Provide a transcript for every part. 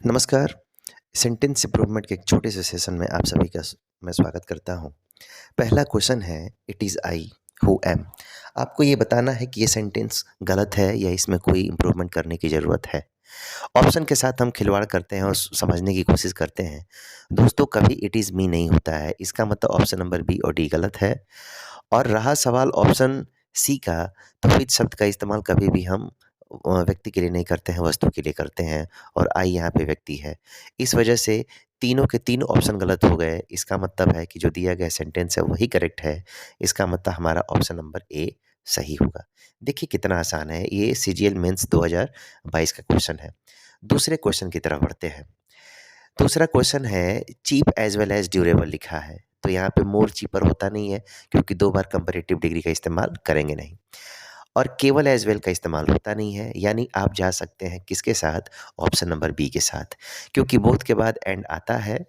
नमस्कार। Sentence improvement के एक छोटे से सेशन में आप सभी का मैं स्वागत करता हूँ। पहला क्वेश्चन है it is I who am. आपको ये बताना है कि ये सेंटेंस गलत है या इसमें कोई इम्प्रूवमेंट करने की ज़रूरत है। ऑप्शन के साथ हम खिलवाड़ करते हैं और समझने की कोशिश करते हैं। दोस्तों, कभी इट इज़ मी नहीं होता है। इसका मतलब ऑप्शन नंबर बी और डी गलत है। और रहा सवाल ऑप्शन सी का, तो व्हिच शब्द का इस्तेमाल कभी भी हम व्यक्ति के लिए नहीं करते हैं, वस्तु के लिए करते हैं और आई यहाँ पे व्यक्ति है। इस वजह से तीनों के तीनों ऑप्शन गलत हो गए। इसका मतलब है कि जो दिया गया सेंटेंस है वही करेक्ट है। इसका मतलब हमारा ऑप्शन नंबर ए सही होगा। देखिए कितना आसान है। ये सीजीएल मेंस 2022 का क्वेश्चन है। दूसरे क्वेश्चन की तरफ बढ़ते हैं। दूसरा क्वेश्चन है cheap as well as durable लिखा है। तो यहाँ पे मोर चीपर होता नहीं है क्योंकि 2 बार कंपैरेटिव डिग्री का इस्तेमाल करेंगे नहीं। और केवल एज़ वेल का इस्तेमाल होता नहीं है, यानी आप जा सकते हैं किसके साथ? ऑप्शन नंबर बी के साथ। क्योंकि बोथ के बाद एंड आता है,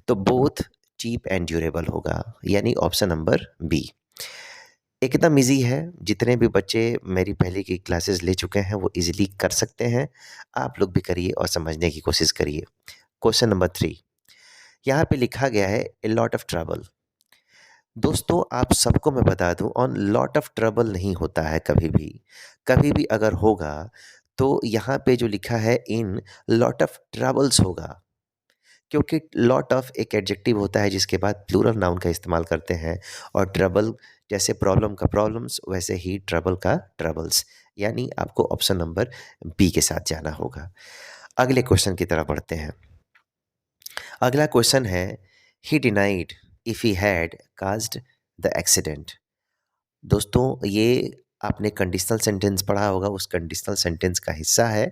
तो बोथ चीप एंड ड्यूरेबल होगा, यानी ऑप्शन नंबर बी। एकदम ईज़ी है, जितने भी बच्चे मेरी पहले की क्लासेस ले चुके हैं वो ईज़िली कर सकते हैं। आप लोग भी करिए और समझने की कोशिश करिए। क्वेश्चन नंबर 3, यहाँ पे लिखा गया है ए लॉट ऑफ ट्रबल। दोस्तों, आप सबको मैं बता दूं, ऑन लॉट ऑफ ट्रबल नहीं होता है कभी भी। कभी भी अगर होगा तो यहाँ पे जो लिखा है इन लॉट ऑफ ट्रबल्स होगा। क्योंकि लॉट ऑफ एक एडजेक्टिव होता है जिसके बाद प्लूरल नाउन का इस्तेमाल करते हैं। और ट्रबल जैसे प्रॉब्लम का प्रॉब्लम्स, वैसे ही ट्रबल का ट्रबल्स। यानी आपको ऑप्शन नंबर बी के साथ जाना होगा। अगले क्वेश्चन की तरफ बढ़ते हैं। अगला क्वेश्चन है ही denied if he had caused the accident. दोस्तों, ये आपने कंडीशनल सेंटेंस पढ़ा होगा, उस कंडीशनल सेंटेंस का हिस्सा है।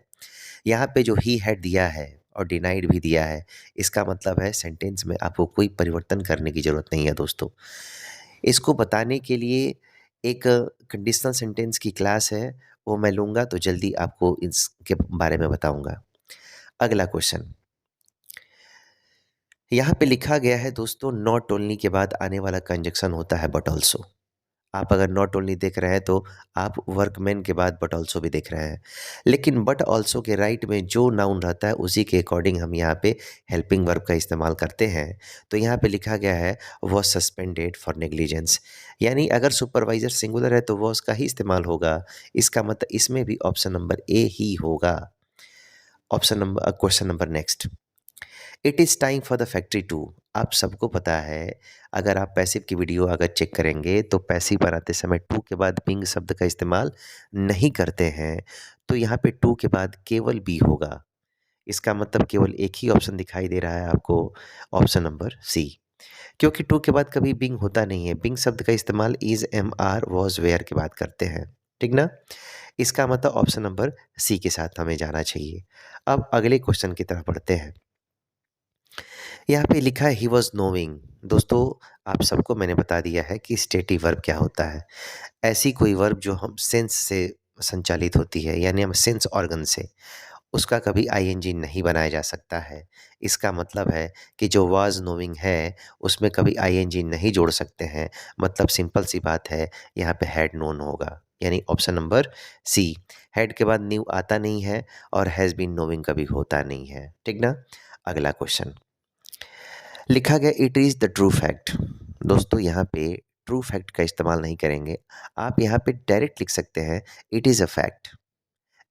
यहाँ पे जो ही हैड दिया है और डिनाइड भी दिया है, इसका मतलब है सेंटेंस में आपको कोई परिवर्तन करने की ज़रूरत नहीं है दोस्तों। इसको बताने के लिए एक कंडीशनल सेंटेंस की क्लास है, वो मैं लूँगा तो जल्दी आपको इसके बारे में बताऊँगा। अगला क्वेश्चन, यहाँ पे लिखा गया है दोस्तों, नॉट ओनली के बाद आने वाला कंजक्शन होता है बट ऑल्सो। आप अगर नॉट ओनली देख रहे हैं तो आप वर्कमैन के बाद बट ऑल्सो भी देख रहे हैं। लेकिन बट ऑल्सो के राइट में जो नाउन रहता है उसी के अकॉर्डिंग हम यहाँ पे हेल्पिंग वर्ब का इस्तेमाल करते हैं। तो यहाँ पे लिखा गया है वॉज सस्पेंडेड फॉर नेग्लिजेंस। यानी अगर सुपरवाइजर सिंगुलर है तो वॉज का ही इस्तेमाल होगा। इसका मतलब इसमें भी ऑप्शन नंबर ए ही होगा। Question number next, it is time for the factory two. आप सबको पता है, अगर आप पैसिव की वीडियो अगर चेक करेंगे तो पैसिव बनाते समय टू के बाद बिंग शब्द का इस्तेमाल नहीं करते हैं। तो यहाँ पे टू के बाद केवल बी होगा। इसका मतलब केवल एक ही ऑप्शन दिखाई दे रहा है आपको, ऑप्शन नंबर सी। क्योंकि टू के बाद कभी बिंग होता नहीं है। बिंग शब्द का इस्तेमाल is, am, are, was, were के बाद करते हैं। ठीक ना? इसका मतलब ऑप्शन नंबर सी के साथ हमें जाना चाहिए। अब अगले क्वेश्चन की तरफ बढ़ते हैं। यहाँ पे लिखा है ही वॉज नोइंग। दोस्तों, आप सबको मैंने बता दिया है कि स्टेटिव वर्ब क्या होता है। ऐसी कोई वर्ब जो हम सेंस से संचालित होती है, यानी हम सेंस ऑर्गन से, उसका कभी आईएनजी नहीं बनाया जा सकता है। इसका मतलब है कि जो वाज नोइंग है उसमें कभी आईएनजी नहीं जोड़ सकते हैं। मतलब सिंपल सी बात है, यहाँ पे हैड नोन होगा, यानी ऑप्शन नंबर सी। हैड के बाद न्यू आता नहीं है और हैज़ बीन नोइंग कभी होता नहीं है। ठीक ना? अगला क्वेश्चन लिखा गया it is the true fact. दोस्तों, यहाँ पे ट्रू फैक्ट का इस्तेमाल नहीं करेंगे। आप यहाँ पे डायरेक्ट लिख सकते हैं it is a fact.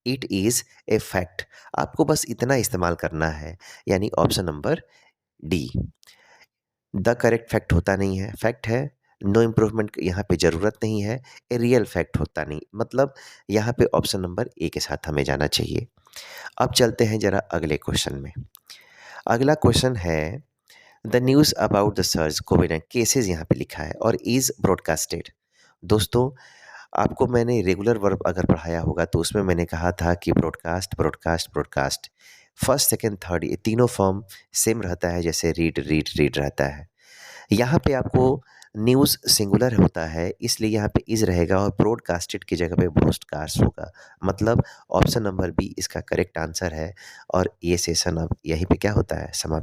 It is a fact. आपको बस इतना इस्तेमाल करना है, यानी option number D. The correct fact होता नहीं है, फैक्ट है। नो इम्प्रूवमेंट यहाँ पे ज़रूरत नहीं है। ए रियल फैक्ट होता नहीं, मतलब यहाँ पे ऑप्शन नंबर ए के साथ हमें जाना चाहिए। अब चलते हैं ज़रा अगले क्वेश्चन में। अगला क्वेश्चन है the news about the surge Covid cases, यहाँ पे लिखा है और इज़ ब्रॉडकास्टेड। दोस्तों, आपको मैंने रेगुलर वर्ब अगर पढ़ाया होगा तो उसमें मैंने कहा था कि broadcast broadcast broadcast, first second third ये तीनों फॉर्म सेम रहता है, जैसे रीड रीड रीड रहता है। यहाँ पे आपको न्यूज़ सिंगुलर होता है, इसलिए यहाँ पे इज़ रहेगा और ब्रॉडकास्टेड की जगह पे ब्रॉडकास्ट होगा। मतलब ऑप्शन नंबर बी इसका करेक्ट आंसर है। और ये सेशन अब यहीं पे क्या होता है, समाप्त